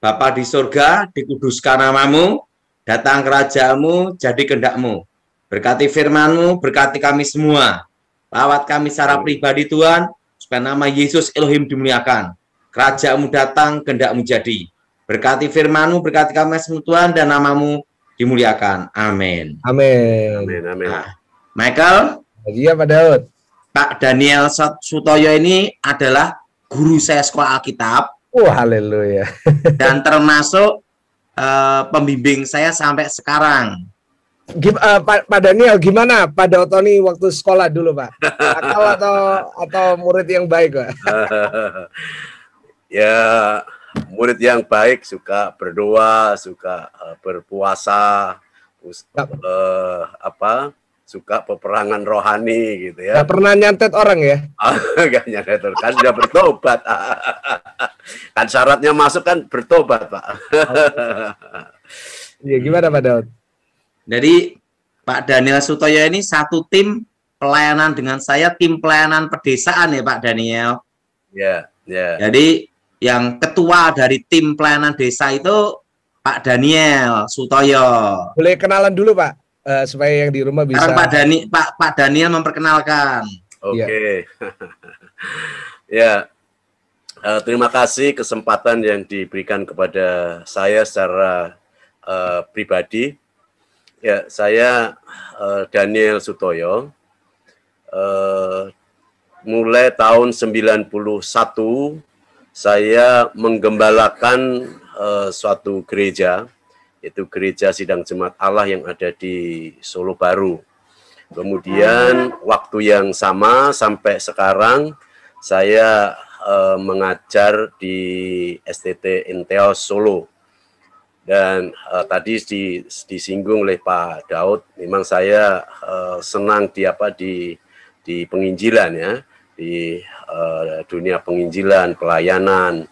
Bapa di surga, dikuduskan namamu, datang kerajaanmu, jadi kehendak-mu. Berkati firman-mu, berkati kami semua. Lawat kami secara pribadi Tuhan, supaya nama Yesus Elohim dimuliakan. Kerajaan-mu datang, kehendak-mu jadi. Berkati firman-mu, berkati kami semua Tuhan, dan namamu dimuliakan. Amin. Amin. Amin, amin. Nah, Michael, Iya Pak Daud. Pak Daniel Sutoyo ini adalah guru saya sekolah Alkitab. Haleluya. Dan termasuk pembimbing saya sampai sekarang. Pak Daniel, gimana Pak Dautoni waktu sekolah dulu Pak? Akal atau murid yang baik Pak? Ya, murid yang baik, suka berdoa, suka berpuasa, suka peperangan rohani gitu ya. Gak pernah nyantet orang ya? Gak nyantet, kan sudah bertobat. Kan syaratnya masuk kan bertobat Pak. Iya, gimana Pak Daud? Jadi Pak Daniel Sutoyo ini satu tim pelayanan dengan saya, tim pelayanan pedesaan ya Pak Daniel. Ya, ya. Jadi yang ketua dari tim pelayanan desa itu Pak Daniel Sutoyo. Boleh kenalan dulu Pak, supaya yang di rumah bisa. Sekarang Pak Daniel memperkenalkan. Oke. Ya, terima kasih kesempatan yang diberikan kepada saya secara pribadi. Ya, saya Daniel Sutoyo. Mulai tahun 91 saya menggembalakan suatu gereja, yaitu Gereja Sidang Jemaat Allah yang ada di Solo Baru. Kemudian waktu yang sama sampai sekarang saya mengajar di STT Inteos Solo. Dan tadi disinggung oleh Pak Daud, memang saya senang di penginjilan ya, di dunia penginjilan, pelayanan,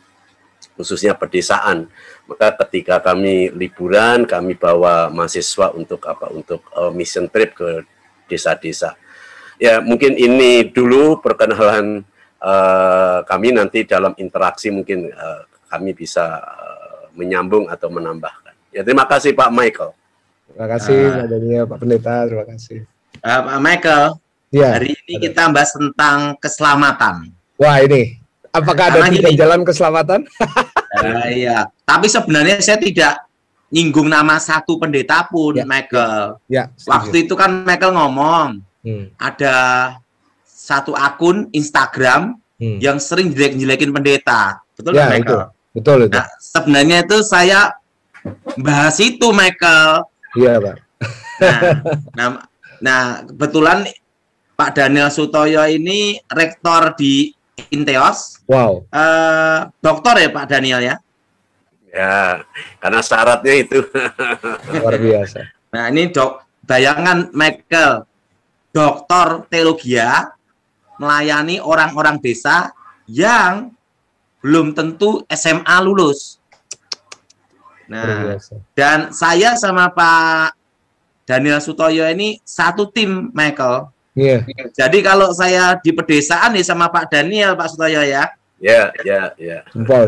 khususnya pedesaan. Maka ketika kami liburan, kami bawa mahasiswa untuk mission trip ke desa-desa. Ya, mungkin ini dulu perkenalan kami, nanti dalam interaksi mungkin kami bisa menyambung atau menambahkan. Ya, terima kasih Pak Michael. Terima kasih Pak Daniel, Pak Pendeta, terima kasih. Pak Michael, ya, hari ini kita bahas tentang keselamatan. Wah, ini apakah ada tiga jalan keselamatan? Iya, tapi sebenarnya saya tidak nyinggung nama satu pendeta pun, Michael. Ya, waktu itu kan Michael ngomong, ada satu akun Instagram yang sering jelek-jelekin pendeta. Betul ya, Michael? Betul itu. Nah, sebenarnya itu saya bahas itu, Michael. Iya, Pak. Nah, kebetulan Pak Daniel Sutoyo ini rektor di Inteos. Wow. Doktor ya Pak Daniel ya? Ya, karena syaratnya itu. Luar biasa. Nah, ini bayangan Michael, doktor teologi melayani orang-orang desa yang belum tentu SMA lulus. Nah, dan saya sama Pak Daniel Sutoyo ini satu tim, Michael. Iya. Jadi kalau saya di pedesaan nih sama Pak Daniel, Pak Sutoyo ya. Ya.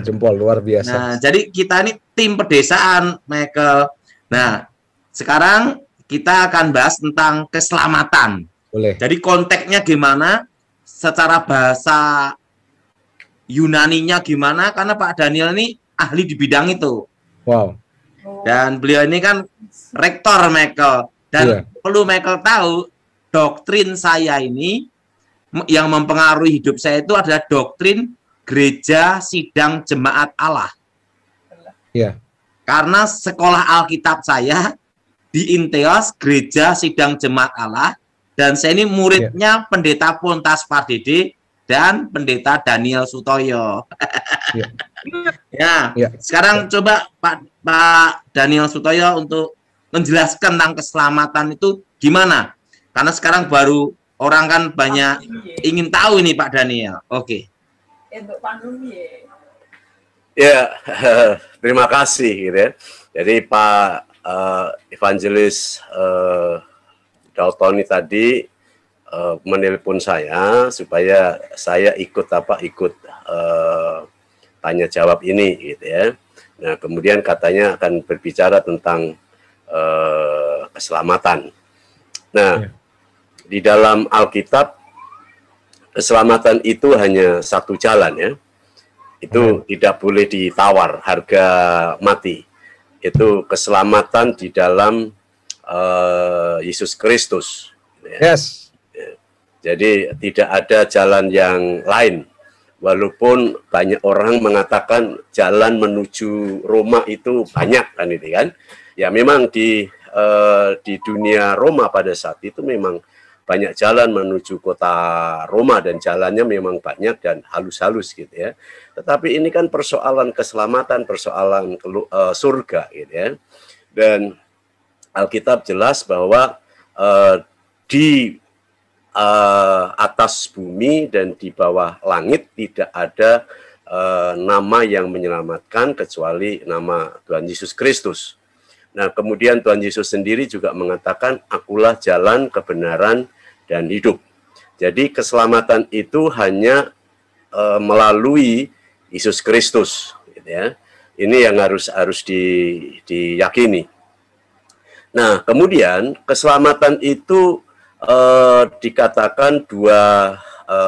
Jempol luar biasa. Nah, jadi kita ini tim pedesaan, Michael. Nah, sekarang kita akan bahas tentang keselamatan. Boleh. Jadi konteksnya gimana? Secara bahasa Yunaninya gimana? Karena Pak Daniel ini ahli di bidang itu. Wow. Dan beliau ini kan rektor, Michael. Dan perlu Michael tahu, doktrin saya ini yang mempengaruhi hidup saya itu adalah doktrin Gereja Sidang Jemaat Allah. Iya. Karena sekolah Alkitab saya di Inteos Gereja Sidang Jemaat Allah, dan saya ini muridnya Pendeta Pontas Pardede dan Pendeta Daniel Sutoyo. Sekarang coba Pak Daniel Sutoyo untuk menjelaskan tentang keselamatan itu gimana? Karena sekarang baru orang kan banyak ingin tahu ini Pak Daniel. Oke. Ya, terima kasih gitu ya. Jadi Pak Evangelis Dautoni tadi menelpon saya supaya saya ikut tanya jawab ini, gitu ya. Nah, kemudian katanya akan berbicara tentang keselamatan. Nah, di dalam Alkitab keselamatan itu hanya satu jalan ya. Itu tidak boleh ditawar harga mati. Itu keselamatan di dalam Yesus Kristus. Yes. Jadi tidak ada jalan yang lain. Walaupun banyak orang mengatakan jalan menuju Roma itu banyak kan itu kan. Ya memang di dunia Roma pada saat itu memang banyak jalan menuju kota Roma dan jalannya memang banyak dan halus-halus gitu ya. Tetapi ini kan persoalan keselamatan, persoalan surga gitu ya. Dan Alkitab jelas bahwa di atas bumi dan di bawah langit tidak ada nama yang menyelamatkan kecuali nama Tuhan Yesus Kristus. Nah, kemudian Tuhan Yesus sendiri juga mengatakan, akulah jalan, kebenaran, dan hidup. Jadi keselamatan itu hanya melalui Yesus Kristus, gitu ya. Ini yang harus diyakini. Nah, kemudian keselamatan itu dikatakan dua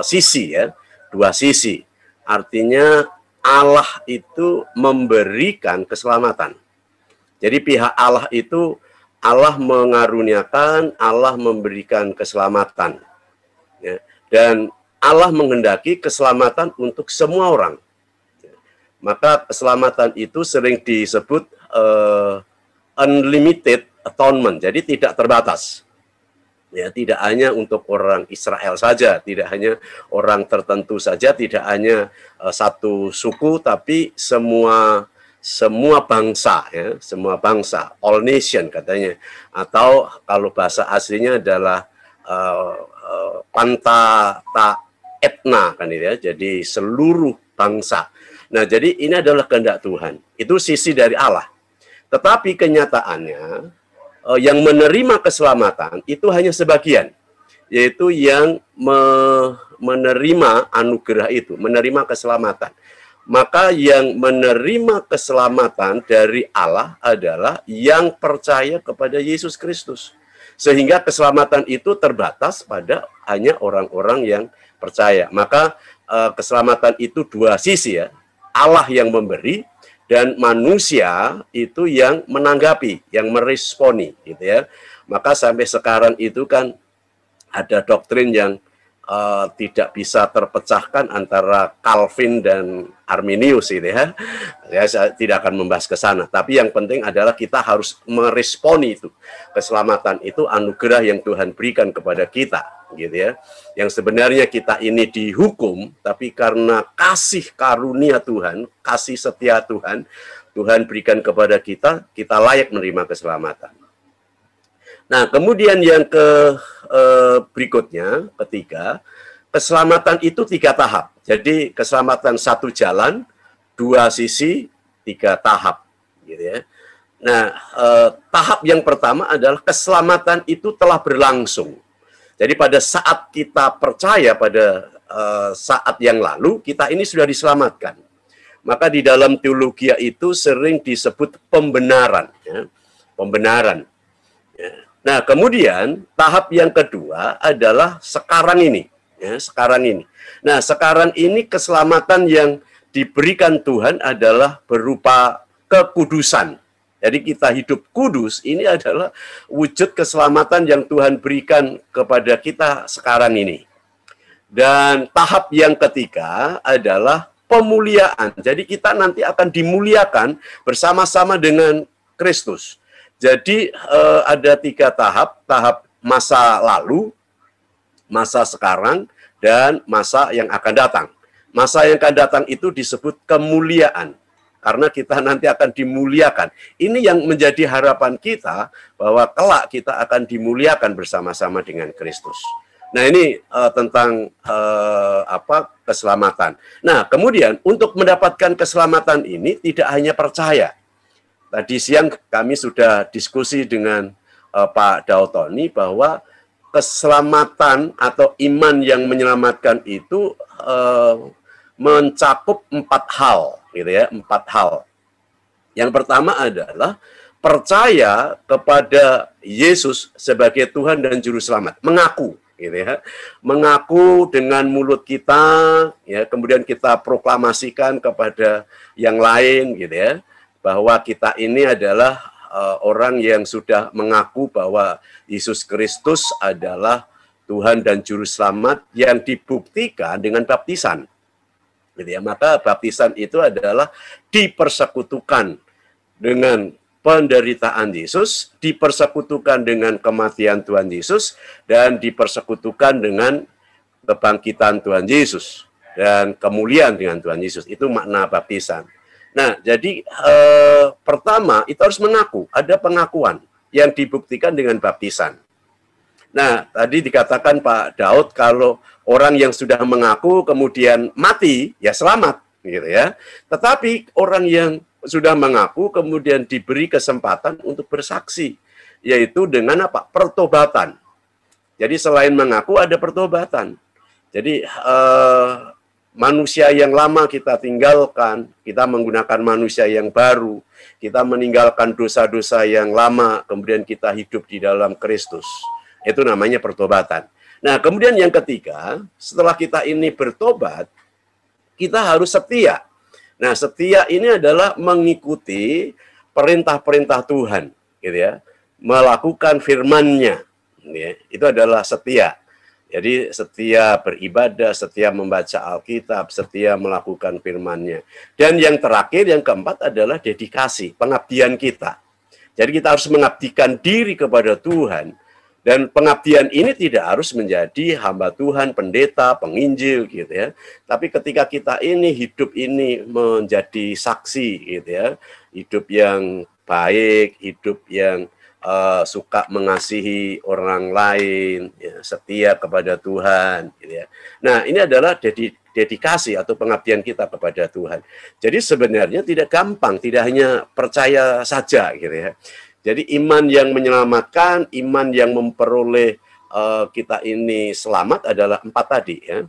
sisi ya, dua sisi. Artinya Allah itu memberikan keselamatan. Jadi pihak Allah itu Allah mengaruniakan, Allah memberikan keselamatan. Ya. Dan Allah menghendaki keselamatan untuk semua orang. Maka keselamatan itu sering disebut unlimited atonement, jadi tidak terbatas. Ya, tidak hanya untuk orang Israel saja, tidak hanya orang tertentu saja, tidak hanya satu suku, tapi semua bangsa, ya, semua bangsa, all nation katanya, atau kalau bahasa aslinya adalah panta ta etna kan ya, jadi seluruh bangsa. Nah, jadi ini adalah kehendak Tuhan. Itu sisi dari Allah. Tetapi kenyataannya yang menerima keselamatan itu hanya sebagian, yaitu yang menerima anugerah itu, menerima keselamatan. Maka yang menerima keselamatan dari Allah adalah yang percaya kepada Yesus Kristus. Sehingga keselamatan itu terbatas pada hanya orang-orang yang percaya. Maka keselamatan itu dua sisi ya. Allah yang memberi dan manusia itu yang menanggapi, yang meresponi gitu ya. Maka sampai sekarang itu kan ada doktrin yang tidak bisa terpecahkan antara Calvin dan Arminius gitu ya. Saya tidak akan membahas ke sana, tapi yang penting adalah kita harus meresponi itu. Keselamatan itu anugerah yang Tuhan berikan kepada kita gitu ya. Yang sebenarnya kita ini dihukum, tapi karena kasih karunia Tuhan, kasih setia Tuhan, Tuhan berikan kepada kita, kita layak menerima keselamatan. Nah, kemudian yang berikutnya, ketiga, keselamatan itu 3 tahap. Jadi keselamatan satu jalan, 2 sisi, 3 tahap. Gitu ya. Nah, tahap yang pertama adalah keselamatan itu telah berlangsung. Jadi pada saat kita percaya pada saat yang lalu, kita ini sudah diselamatkan. Maka di dalam teologi itu sering disebut pembenaran. Ya. Pembenaran. Ya. Nah, kemudian tahap yang kedua adalah sekarang ini. Ya, sekarang ini. Nah, sekarang ini keselamatan yang diberikan Tuhan adalah berupa kekudusan. Jadi kita hidup kudus, ini adalah wujud keselamatan yang Tuhan berikan kepada kita sekarang ini. Dan tahap yang ketiga adalah pemuliaan. Jadi kita nanti akan dimuliakan bersama-sama dengan Kristus. Jadi ada 3 tahap, tahap masa lalu, masa sekarang, dan masa yang akan datang. Masa yang akan datang itu disebut kemuliaan, karena kita nanti akan dimuliakan. Ini yang menjadi harapan kita, bahwa kelak kita akan dimuliakan bersama-sama dengan Kristus. Nah, ini tentang keselamatan. Nah, kemudian untuk mendapatkan keselamatan ini tidak hanya percaya. Tadi siang kami sudah diskusi dengan Pak Dautoni bahwa keselamatan atau iman yang menyelamatkan itu mencakup 4 hal, gitu ya, 4 hal. Yang pertama adalah percaya kepada Yesus sebagai Tuhan dan Juru Selamat, mengaku, gitu ya, mengaku dengan mulut kita, ya, kemudian kita proklamasikan kepada yang lain, gitu ya, bahwa kita ini adalah orang yang sudah mengaku bahwa Yesus Kristus adalah Tuhan dan Juru Selamat yang dibuktikan dengan baptisan. Gitu ya. Maka baptisan itu adalah dipersekutukan dengan penderitaan Yesus, dipersekutukan dengan kematian Tuhan Yesus, dan dipersekutukan dengan kebangkitan Tuhan Yesus, dan kemuliaan dengan Tuhan Yesus. Itu makna baptisan. Nah, jadi pertama itu harus mengaku, ada pengakuan yang dibuktikan dengan baptisan. Nah, tadi dikatakan Pak Daud kalau orang yang sudah mengaku kemudian mati, ya selamat, gitu ya. Tetapi orang yang sudah mengaku kemudian diberi kesempatan untuk bersaksi, yaitu dengan apa? Pertobatan. Jadi selain mengaku ada pertobatan. Jadi manusia yang lama kita tinggalkan, kita menggunakan manusia yang baru, kita meninggalkan dosa-dosa yang lama, kemudian kita hidup di dalam Kristus. Itu namanya pertobatan. Nah, kemudian yang ketiga, setelah kita ini bertobat, kita harus setia. Nah, setia ini adalah mengikuti perintah-perintah Tuhan, gitu ya, melakukan firman-Nya, ya, itu adalah setia. Jadi setia beribadah, setia membaca Alkitab, setia melakukan firman-Nya. Dan yang terakhir, yang keempat adalah dedikasi, pengabdian kita. Jadi kita harus mengabdikan diri kepada Tuhan. Dan pengabdian ini tidak harus menjadi hamba Tuhan, pendeta, penginjil, gitu ya. Tapi ketika kita ini hidup ini menjadi saksi, gitu ya, hidup yang baik, hidup yang suka mengasihi orang lain, ya, setia kepada Tuhan, gitu ya. Nah, ini adalah dedikasi atau pengabdian kita kepada Tuhan. Jadi sebenarnya tidak gampang, tidak hanya percaya saja, gitu ya. Jadi iman yang menyelamatkan, iman yang memperoleh kita ini selamat adalah 4 tadi, ya,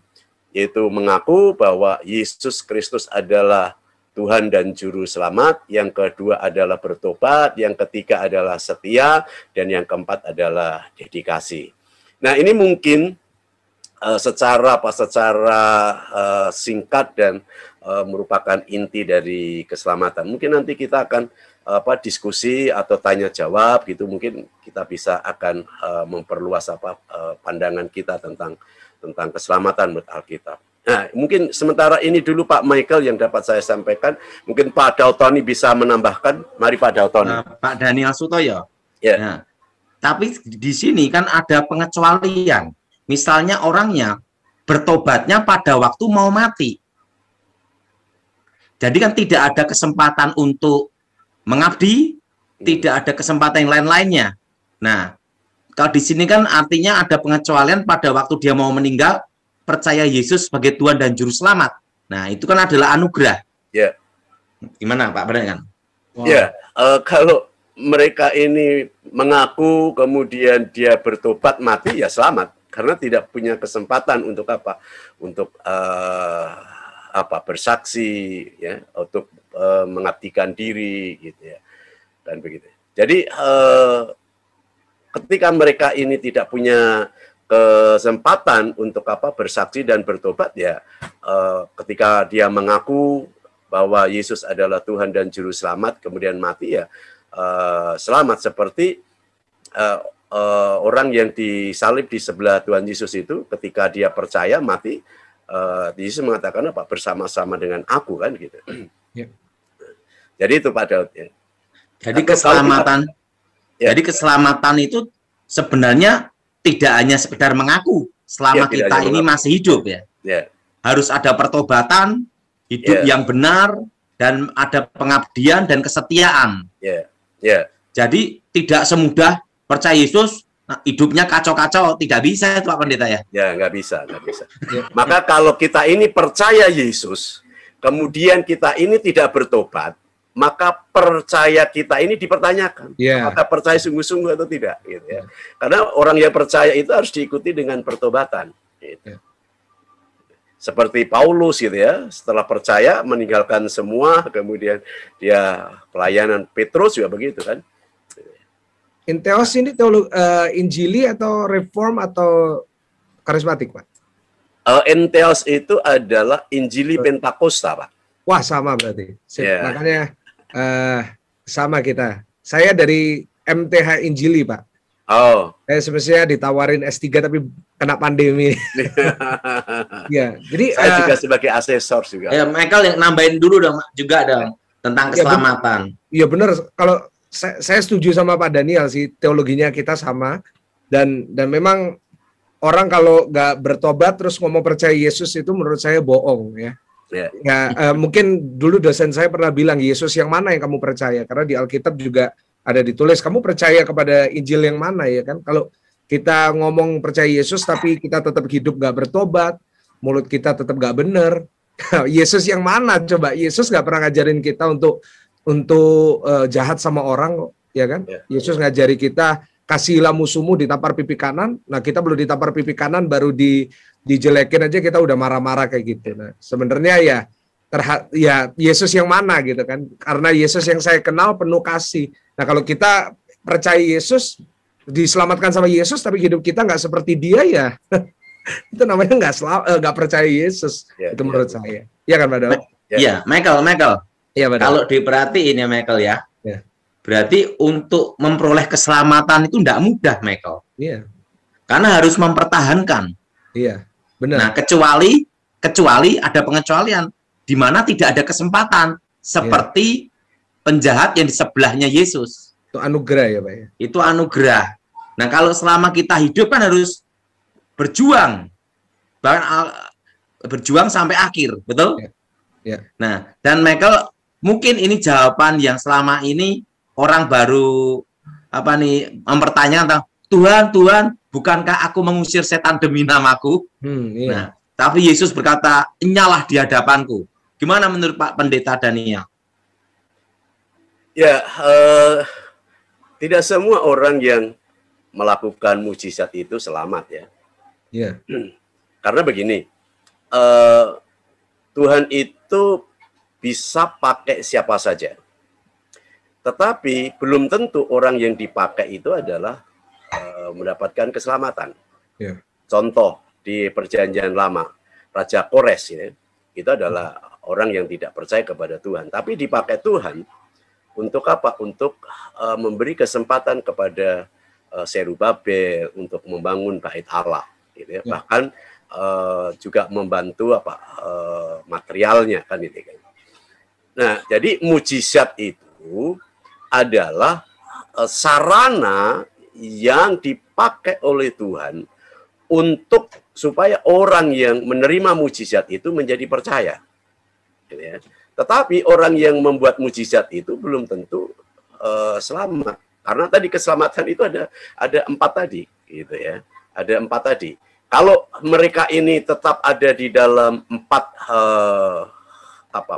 yaitu mengaku bahwa Yesus Kristus adalah Tuhan dan Juru Selamat, yang kedua adalah bertobat, yang ketiga adalah setia, dan yang keempat adalah dedikasi. Nah, ini mungkin secara singkat dan merupakan inti dari keselamatan. Mungkin nanti kita akan diskusi atau tanya jawab gitu, mungkin kita bisa akan memperluas pandangan kita tentang keselamatan menurut Alkitab. Nah, mungkin sementara ini dulu Pak Michael yang dapat saya sampaikan. Mungkin Pak Dautoni bisa menambahkan. Mari Pak Dautoni. Pak Daniel Sutoyo. Ya. Nah, tapi di sini kan ada pengecualian. Misalnya orangnya bertobatnya pada waktu mau mati. Jadi kan tidak ada kesempatan untuk mengabdi, tidak ada kesempatan yang lain-lainnya. Nah, kalau di sini kan artinya ada pengecualian pada waktu dia mau meninggal, percaya Yesus sebagai Tuhan dan Juru Selamat. Nah, itu kan adalah anugerah. Ya. Gimana Pak, benar kan? Wow. Ya, kalau mereka ini mengaku kemudian dia bertobat mati, ya selamat. Karena tidak punya kesempatan untuk apa? Untuk bersaksi, ya, untuk mengabdikan diri, gitu ya, dan begitu. Jadi ketika mereka ini tidak punya kesempatan untuk bersaksi dan bertobat, ya, ketika dia mengaku bahwa Yesus adalah Tuhan dan Juru Selamat, kemudian mati, ya selamat. Seperti orang yang disalib di sebelah Tuhan Yesus itu, ketika dia percaya mati, Yesus mengatakan apa? Bersama-sama dengan aku, kan gitu. Ya. Jadi itu Pak Daud, ya. Jadi keselamatan, ya. Jadi keselamatan itu sebenarnya tidak hanya sekedar mengaku selama ya, kita ini masih hidup, ya. Ya. Harus ada pertobatan, hidup yang benar, dan ada pengabdian dan kesetiaan. Ya. Ya. Jadi tidak semudah percaya Yesus, hidupnya kacau-kacau, tidak bisa itu Pak Pendeta, ya? Ya, nggak bisa. Maka kalau kita ini percaya Yesus, kemudian kita ini tidak bertobat, maka percaya kita ini dipertanyakan. Apakah percaya sungguh-sungguh atau tidak, gitu ya. Karena orang yang percaya itu harus diikuti dengan pertobatan. Gitu. seperti Paulus gitu ya, setelah percaya meninggalkan semua, kemudian dia pelayanan. Petrus juga begitu kan. Entheos ini Injili atau Reform atau karismatik, Pak? Entheos itu adalah Injili Pentakosta, Pak. Wah, sama berarti. Yeah. Makanya sama kita. Saya dari MTH Injili, Pak. Oh. Saya semestinya ditawarin S3 tapi kena pandemi. Ya, jadi saya juga sebagai asesor juga. Ya, Michael yang nambahin dulu dong juga dong tentang keselamatan. Iya benar. Kalau saya setuju sama Pak Daniel sih, teologinya kita sama, dan memang orang kalau nggak bertobat terus ngomong percaya Yesus itu menurut saya bohong ya. Yeah. Ya mungkin dulu dosen saya pernah bilang, Yesus yang mana yang kamu percaya? Karena di Alkitab juga ada ditulis, kamu percaya kepada Injil yang mana ya kan? Kalau kita ngomong percaya Yesus tapi kita tetap hidup nggak bertobat, mulut kita tetap nggak bener, Yesus yang mana coba? Yesus nggak pernah ngajarin kita untuk jahat sama orang, ya kan? Yeah. Yesus ngajari kita kasihilah musuhmu, ditampar pipi kanan. Nah kita belum ditampar pipi kanan baru dijelekin aja kita udah marah-marah kayak gitu. Nah sebenarnya ya Yesus yang mana gitu kan? Karena Yesus yang saya kenal penuh kasih. Nah kalau kita percaya Yesus, diselamatkan sama Yesus, tapi hidup kita nggak seperti Dia ya, itu namanya nggak percaya Yesus. Ya, itu menurut saya. Iya kan, Pak Daud? Iya, Michael. Iya, kalau diperhatiin ya, Michael ya. Berarti untuk memperoleh keselamatan itu tidak mudah, Michael. Iya. Karena harus mempertahankan. Iya, benar. Nah, kecuali ada pengecualian di mana tidak ada kesempatan seperti penjahat yang di sebelahnya Yesus. Itu anugerah ya, Pak ya. Itu anugerah. Nah, kalau selama kita hidup kan harus berjuang. Bahkan berjuang sampai akhir, betul? Ya. Nah, dan Michael, mungkin ini jawaban yang selama ini orang baru mempertanyakan tentang Tuhan, bukankah aku mengusir setan demi namaku? Iya. Nah, tapi Yesus berkata, "Nyalah di hadapanku." Gimana menurut Pak Pendeta Daniel? Ya, tidak semua orang yang melakukan mujizat itu selamat ya. Iya. Karena begini, Tuhan itu bisa pakai siapa saja. Tetapi belum tentu orang yang dipakai itu adalah mendapatkan keselamatan. Yeah. Contoh di Perjanjian Lama, Raja Kores ya, itu adalah orang yang tidak percaya kepada Tuhan. Tapi dipakai Tuhan untuk apa? Untuk memberi kesempatan kepada Serubabel untuk membangun bait Allah. Gitu ya. Yeah. Bahkan juga membantu materialnya kan itu kan. Nah, jadi mujizat itu adalah sarana yang dipakai oleh Tuhan untuk supaya orang yang menerima mujizat itu menjadi percaya. Gitu ya. Tetapi orang yang membuat mujizat itu belum tentu selamat. Karena tadi keselamatan itu ada 4 tadi, gitu ya. Ada 4 tadi. Kalau mereka ini tetap ada di dalam 4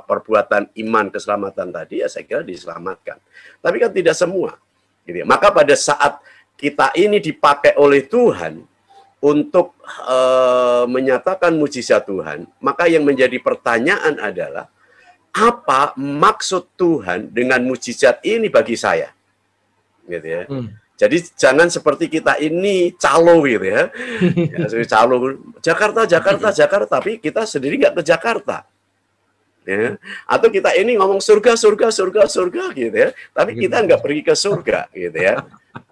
perbuatan iman keselamatan tadi, ya saya kira diselamatkan. Tapi kan tidak semua. Gitu ya. Maka pada saat kita ini dipakai oleh Tuhan untuk menyatakan mujizat Tuhan, maka yang menjadi pertanyaan adalah, apa maksud Tuhan dengan mujizat ini bagi saya? Gitu ya. Jadi jangan seperti kita ini calo gitu ya. Calo Jakarta, tapi kita sendiri nggak ke Jakarta. Ya. Atau kita ini ngomong surga gitu ya. Tapi kita nggak pergi ke surga gitu ya.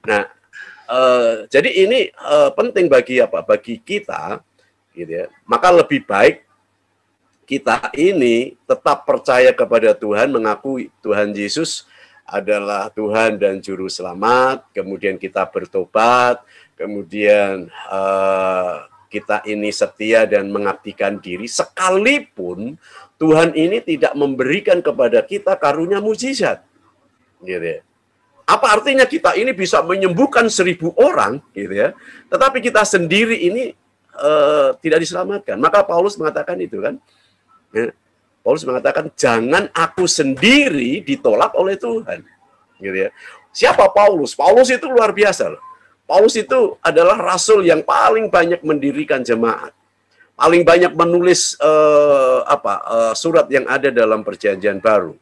Nah, jadi ini penting bagi kita gitu ya. Maka lebih baik kita ini tetap percaya kepada Tuhan, mengakui Tuhan Yesus adalah Tuhan dan Juru Selamat, kemudian kita bertobat, kemudian kita ini setia dan mengabdikan diri, sekalipun Tuhan ini tidak memberikan kepada kita karunia mujizat. Gitu ya. Apa artinya kita ini bisa menyembuhkan 1000 orang, gitu ya, tetapi kita sendiri ini tidak diselamatkan. Maka Paulus mengatakan itu kan, ya. Paulus mengatakan, jangan aku sendiri ditolak oleh Tuhan. Gitu ya. Siapa Paulus? Paulus itu luar biasa loh. Paulus itu adalah rasul yang paling banyak mendirikan jemaat. paling banyak menulis surat yang ada dalam Perjanjian Baru.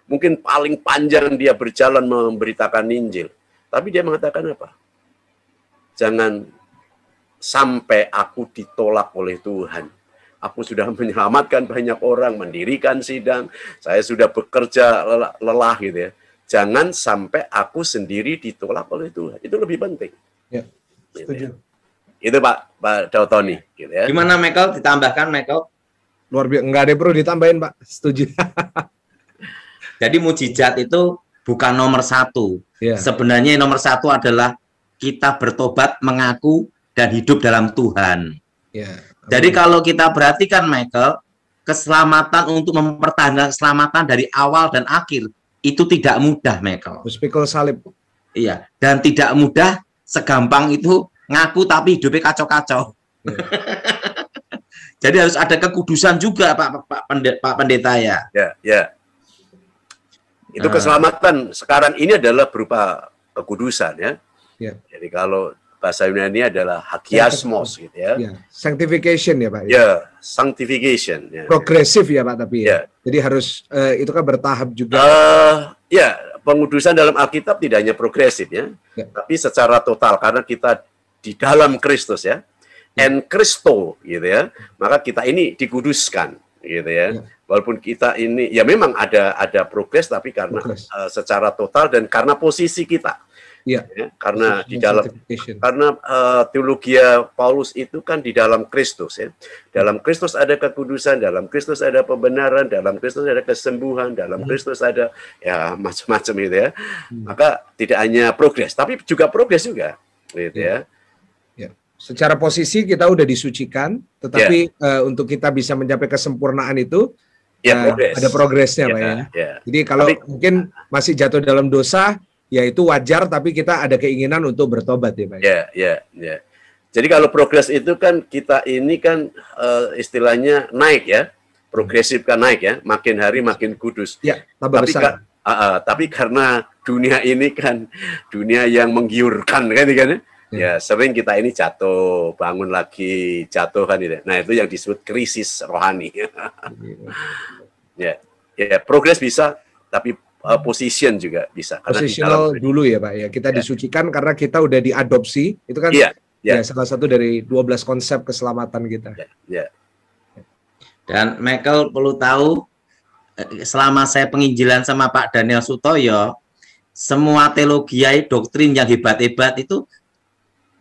Mungkin paling panjang dia berjalan memberitakan Injil. Tapi dia mengatakan apa? Jangan sampai aku ditolak oleh Tuhan. Aku sudah menyelamatkan banyak orang, mendirikan sidang, saya sudah bekerja lelah gitu ya. Jangan sampai aku sendiri ditolak oleh Tuhan. Itu lebih penting. Ya, gitu setuju. ya. Itu Pak Dautoni. Gitu ya. Gimana Michael? Ditambahkan Michael? Luar biasa, nggak ada yang perlu ditambahin Pak, setuju. Jadi mujizat itu bukan nomor satu. Ya. Sebenarnya nomor satu adalah kita bertobat, mengaku, dan hidup dalam Tuhan. Ya. Jadi kalau kita perhatikan Michael, keselamatan untuk mempertahankan keselamatan dari awal dan akhir itu tidak mudah Michael. Pikul salib. Iya, dan tidak mudah segampang itu ngaku tapi hidupnya kacau-kacau. Ya. Jadi harus ada kekudusan juga Pak Pendeta ya. Ya. Itu keselamatan sekarang ini adalah berupa kekudusan ya. Ya. Jadi kalau bahasa Yunani adalah hagiasmos gitu ya. Ya. Sanctification ya Pak. Ya, sanctification. Ya. Progresif ya Pak tapi ya. Ya. Jadi harus itu kan bertahap juga. Ya, pengudusan dalam Alkitab tidak hanya progresif ya, tapi secara total karena kita di dalam Kristus ya. En Christo gitu ya. Maka kita ini dikuduskan gitu ya. Walaupun kita ini ya memang ada progres tapi karena secara total dan karena posisi kita. Ya. Karena di dalam teologi Paulus itu kan di dalam Kristus ya. Dalam Kristus ada kekudusan, dalam Kristus ada pembenaran, dalam Kristus ada kesembuhan, dalam Kristus ada ya macam-macam gitu ya. Maka tidak hanya progres tapi juga progres juga gitu ya. Secara posisi kita udah disucikan, tetapi untuk kita bisa mencapai kesempurnaan itu ada progresnya Pak ya. Jadi kalau mungkin masih jatuh dalam dosa, ya itu wajar, tapi kita ada keinginan untuk bertobat ya Pak. Ya. Jadi kalau progres itu kan kita ini kan istilahnya naik ya, progresif kan naik ya, makin hari makin kudus. Ya, tambah besar. Tapi karena dunia ini kan dunia yang menggiurkan kan ya. Ya, sering kita ini jatuh, bangun lagi, jatuh kan itu. Nah, itu yang disebut krisis rohani. Ya, progres bisa, tapi position juga bisa. Positional dulu ya Pak ya. Kita disucikan karena kita udah diadopsi. Itu kan salah satu dari 12 konsep keselamatan kita. Dan Michael perlu tahu, selama saya penginjilan sama Pak Daniel Sutoyo, semua teologi doktrin yang hebat-hebat itu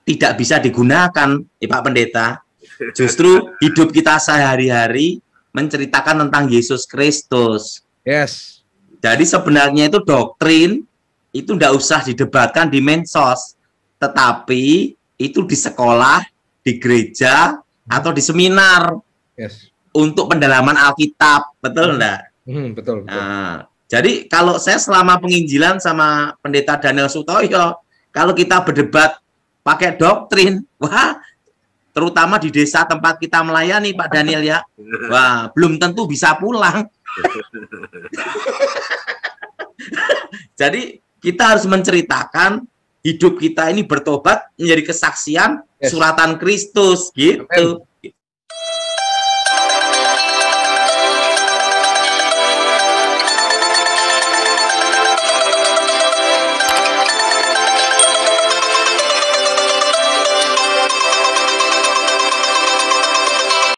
tidak bisa digunakan, Pak Pendeta. Justru hidup kita sehari-hari menceritakan tentang Yesus Kristus. Yes. Jadi sebenarnya itu doktrin itu tidak usah didebatkan di mensos, tetapi itu di sekolah, di gereja, atau di seminar. Yes. Untuk pendalaman Alkitab, betul enggak? Betul. Nah, jadi kalau saya selama penginjilan sama Pendeta Daniel Sutoyo, kalau kita berdebat pakai doktrin, wah, terutama di desa tempat kita melayani Pak Daniel ya, wah, belum tentu bisa pulang. Jadi kita harus menceritakan hidup kita ini bertobat menjadi kesaksian suratan Kristus gitu.